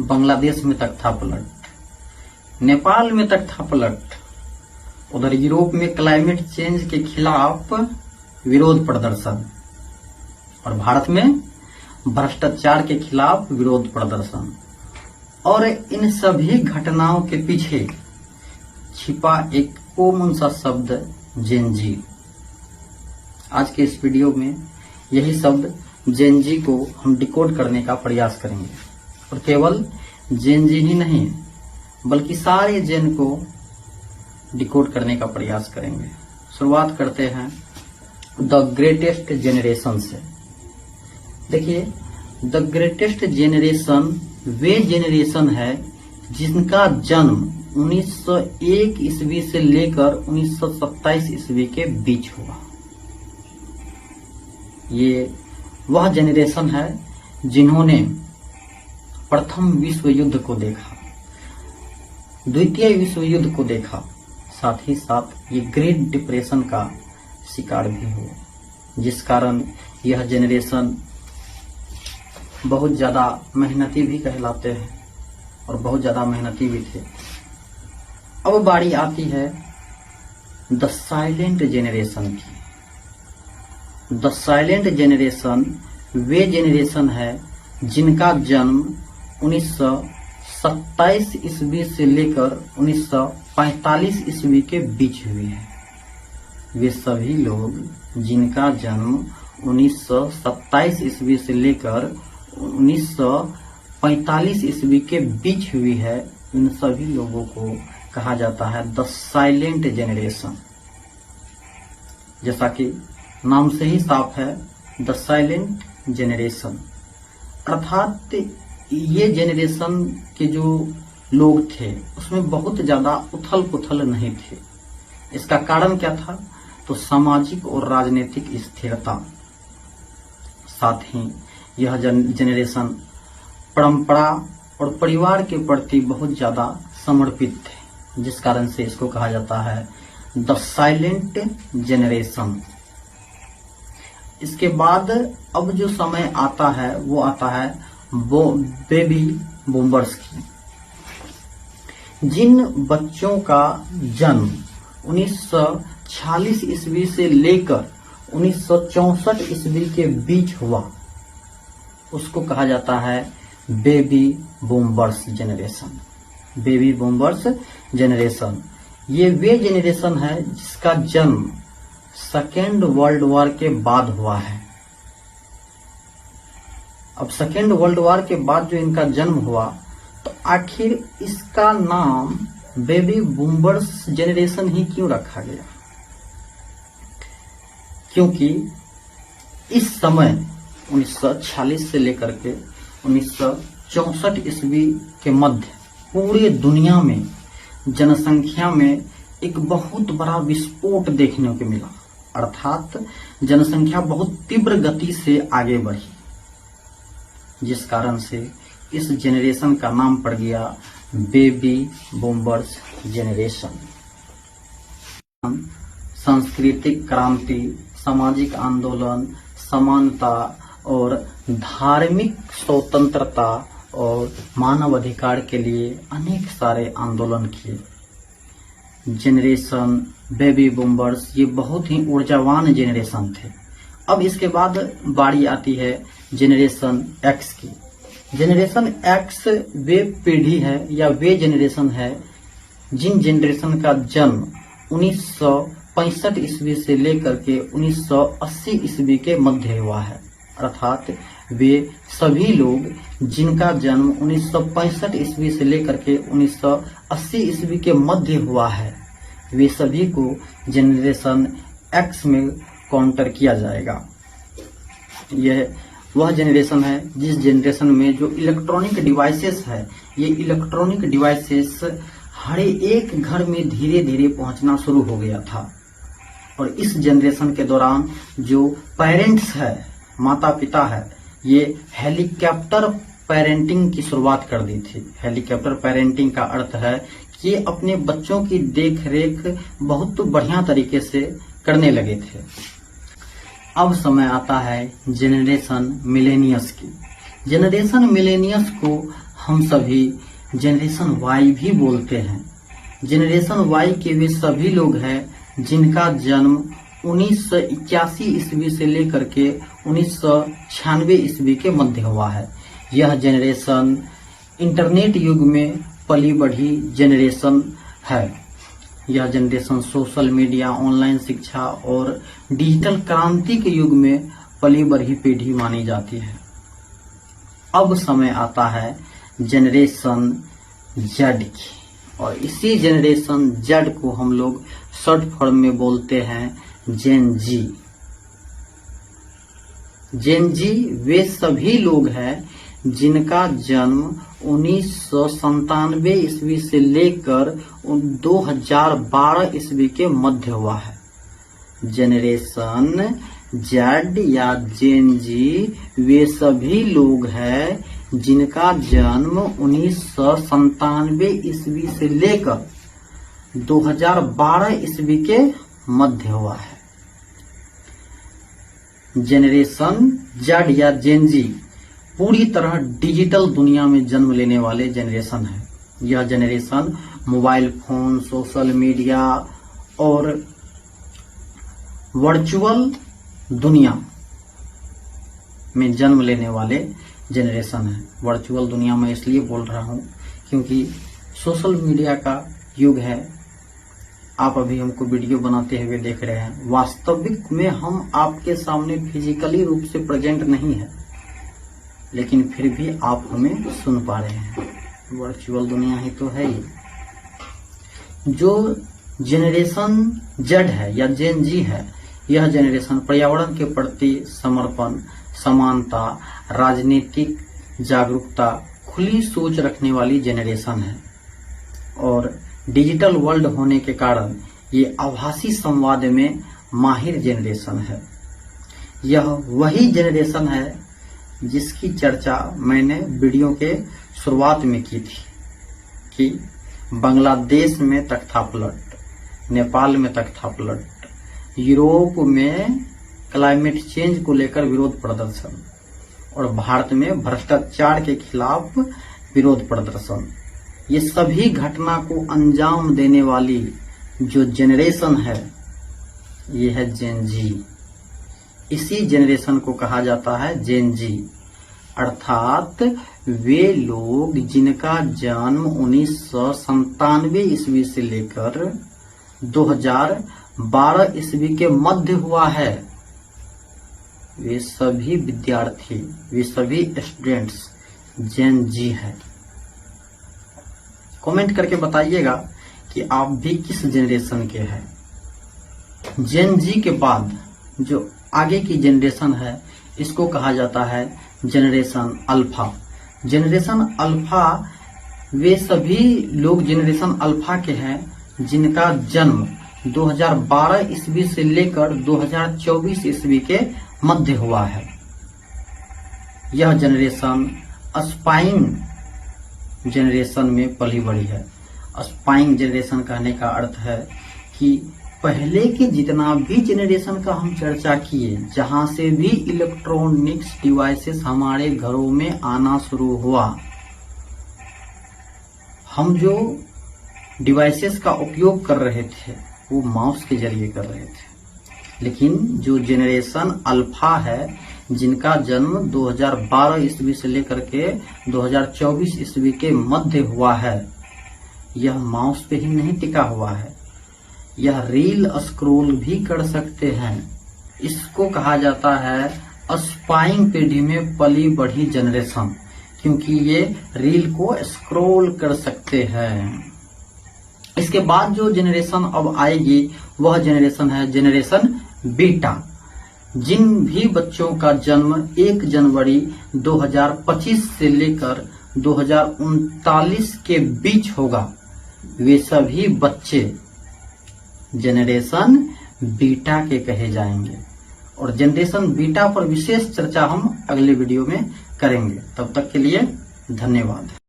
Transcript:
बांग्लादेश में तक था पलट, नेपाल में तक था पलट, उधर यूरोप में क्लाइमेट चेंज के खिलाफ विरोध प्रदर्शन और भारत में भ्रष्टाचार के खिलाफ विरोध प्रदर्शन। और इन सभी घटनाओं के पीछे छिपा एक कॉमन सा शब्द जेन जी। आज के इस वीडियो में यही शब्द जेन जी को हम डिकोड करने का प्रयास करेंगे और केवल जेन जी ही नहीं बल्कि सारे जेन को डिकोड करने का प्रयास करेंगे। शुरुआत करते हैं द ग्रेटेस्ट जेनरेशन से। देखिए, the greatest generation way generation है जिनका जन्म 1901 ईस्वी से लेकर 1927 ईस्वी के बीच हुआ। ये वह जेनरेशन है जिन्होंने प्रथम विश्व युद्ध को देखा, द्वितीय विश्व युद्ध को देखा, साथ ही साथ ये ग्रेट डिप्रेशन का शिकार भी हुआ, जिस कारण यह जेनरेशन बहुत ज्यादा मेहनती भी कहलाते हैं और बहुत ज्यादा मेहनती भी थे। अब बारी आती है द साइलेंट जेनरेशन की। The silent generation way generation है जिनका जन्म 1927 ईस्वी से लेकर 1945 ईस्वी के बीच हुई है। वे सभी लोग जिनका जन्म 1927 ईस्वी से लेकर 1945 ईस्वी के बीच हुई है, इन सभी लोगों को कहा जाता है द साइलेंट जेनरेशन। जैसा कि नाम से ही साफ है, द साइलेंट जेनरेशन, अर्थात ये जेनरेशन के जो लोग थे उसमें बहुत ज्यादा उथल पुथल नहीं थे। इसका कारण क्या था? तो सामाजिक और राजनीतिक स्थिरता। साथ ही यह जेनरेशन परंपरा और परिवार के प्रति बहुत ज्यादा समर्पित थे, जिस कारण से इसको कहा जाता है द साइलेंट जेनरेशन। इसके बाद अब जो समय आता है वो आता है बेबी बूमर्स की। जिन बच्चों का जन्म 1946 ईस्वी से लेकर 1964 ईस्वी के बीच हुआ उसको कहा जाता है baby boomers generation. Baby boomers generation ये वे जेनरेशन है जिसका जन्म सेकेंड वर्ल्ड वॉर के बाद हुआ है। अब सेकेंड वर्ल्ड वॉर के बाद जो इनका जन्म हुआ तो आखिर इसका नाम बेबी बूमर्स जेनरेशन ही क्यों रखा गया? क्योंकि इस समय 1946 से लेकर के 1964 ईस्वी के मध्य पूरे दुनिया में जनसंख्या में एक बहुत बड़ा विस्फोट देखने को मिला, अर्थात जनसंख्या बहुत तीव्र गति से आगे बढ़ी, जिस कारण से इस जेनरेशन का नाम पड़ गया बेबी बूमर्स जेनरेशन। सांस्कृतिक क्रांति, सामाजिक आंदोलन, समानता और धार्मिक स्वतंत्रता और मानव अधिकार के लिए अनेक सारे आंदोलन किए। जेनरेशन बेबी बूमर्स ये बहुत ही ऊर्जावान जेनरेशन थे। अब इसके बाद बारी आती है जेनरेशन एक्स की। जेनरेशन एक्स वे पीढ़ी है या वे जेनरेशन है जिन जेनरेशन का जन्म 1965 ईस्वी से लेकर के 1980 ईस्वी के मध्य हुआ है, अर्थात वे सभी लोग जिनका जन्म 1965 ईस्वी से लेकर के 1980 ईस्वी के मध्य हुआ है, वे सभी को जेनरेशन एक्स में काउंटर किया जाएगा। यह वह जेनरेशन है जिस जेनरेशन में जो इलेक्ट्रॉनिक डिवाइसेस है, ये इलेक्ट्रॉनिक डिवाइसेस हर एक घर में धीरे धीरे पहुंचना शुरू हो गया था। और इस जनरेशन के दौरान जो पेरेंट्स है, माता पिता है, ये हेलीकॉप्टर पेरेंटिंग की शुरुआत कर दी थी। हेलीकॉप्टर पेरेंटिंग का अर्थ है कि ये अपने बच्चों की देख रेख बहुत बढ़िया तरीके से करने लगे थे। अब समय आता है जेनरेशन मिलेनियस की। जेनरेशन मिलेनियस को हम सभी जनरेशन वाई भी बोलते हैं। जनरेशन वाई के वे सभी लोग हैं जिनका जन्म 1981 ईस्वी से लेकर के 1996 ईस्वी के मध्य हुआ है। यह जनरेशन इंटरनेट युग में पली बढ़ी जनरेशन है। यह जनरेशन सोशल मीडिया, ऑनलाइन शिक्षा और डिजिटल क्रांति के युग में पली बढ़ी पीढ़ी मानी जाती है। अब समय आता है जनरेशन जेड की, और इसी जनरेशन जेड को हम लोग शॉर्ट फॉर्म में बोलते हैं जेन जी। जेन जी वे सभी लोग हैं जिनका जन्म 1997 ईस्वी से लेकर 2012 ईस्वी के मध्य हुआ है। जनरेशन जेड या जेन जी वे सभी लोग हैं जिनका जन्म 1997 ईस्वी से लेकर 2012 ईस्वी के मध्य हुआ है। जनरेशन जेड या जेन जी पूरी तरह डिजिटल दुनिया में जन्म लेने वाले जनरेशन है। यह generation mobile phone, social media और वर्चुअल दुनिया में जन्म लेने वाले जनरेशन है। वर्चुअल दुनिया में इसलिए बोल रहा हूं क्योंकि सोशल मीडिया का युग है। आप अभी हमको वीडियो बनाते हुए देख रहे हैं। वास्तविक में हम आपके सामने फिजिकली रूप से प्रेजेंट नहीं है, लेकिन फिर भी आप हमें सुन पा रहे हैं। वर्चुअल दुनिया ही तो है ही। जो जनरेशन जेड है या जेन जी है, यह जनरेशन पर्यावरण के प्रति समर्पण, समानता, राजनीतिक जागरूकता, खुली सोच रखने वाली जनरेशन है। और डिजिटल वर्ल्ड होने के कारण ये आभासी संवाद में माहिर जनरेशन है। यह वही जनरेशन है जिसकी चर्चा मैंने वीडियो के शुरुआत में की थी कि बांग्लादेश में तख्तापलट, नेपाल में तख्तापलट, यूरोप में क्लाइमेट चेंज को लेकर विरोध प्रदर्शन और भारत में भ्रष्टाचार के खिलाफ विरोध प्रदर्शन, ये सभी घटना को अंजाम देने वाली जो जनरेशन है, ये है जेन जी। इसी जनरेशन को कहा जाता है जेन जी, अर्थात वे लोग जिनका जन्म 1997 ईस्वी से लेकर 2012 ईस्वी के मध्य हुआ है। वे सभी विद्यार्थी, वे सभी स्टूडेंट्स जेन जी है। कमेंट करके बताइएगा कि आप भी किस जनरेशन के हैं। जेन जी के बाद जो आगे की जनरेशन है, इसको कहा जाता है जनरेशन अल्फा। जनरेशन अल्फा वे सभी लोग जनरेशन अल्फा के हैं जिनका जन्म 2012 ईस्वी से लेकर 2024 ईस्वी के मध्य हुआ है। यह जनरेशन स्पाइंग जनरेशन में पली बढ़ी है। स्पाइंग जनरेशन कहने का अर्थ है कि पहले के जितना भी जनरेशन का हम चर्चा किए, जहां से भी इलेक्ट्रॉनिक्स डिवाइसेस हमारे घरों में आना शुरू हुआ, हम जो डिवाइसेस का उपयोग कर रहे थे वो माउस के जरिए कर रहे थे। लेकिन जो जनरेशन अल्फा है, जिनका जन्म 2012 ईस्वी से लेकर के 2024 ईस्वी के मध्य हुआ है, यह माउस पे ही नहीं टिका हुआ है, यह रील स्क्रॉल भी कर सकते हैं। इसको कहा जाता है स्पाइंग पीढ़ी में पली बढ़ी जनरेशन, क्योंकि ये रील को स्क्रॉल कर सकते हैं। इसके बाद जो जनरेशन अब आएगी वह जनरेशन है जनरेशन बीटा। जिन भी बच्चों का जन्म 1 जनवरी 2025 से लेकर 2039 के बीच होगा, वे सभी बच्चे जनरेशन बीटा के कहे जाएंगे। और जनरेशन बीटा पर विशेष चर्चा हम अगले वीडियो में करेंगे। तब तक के लिए धन्यवाद।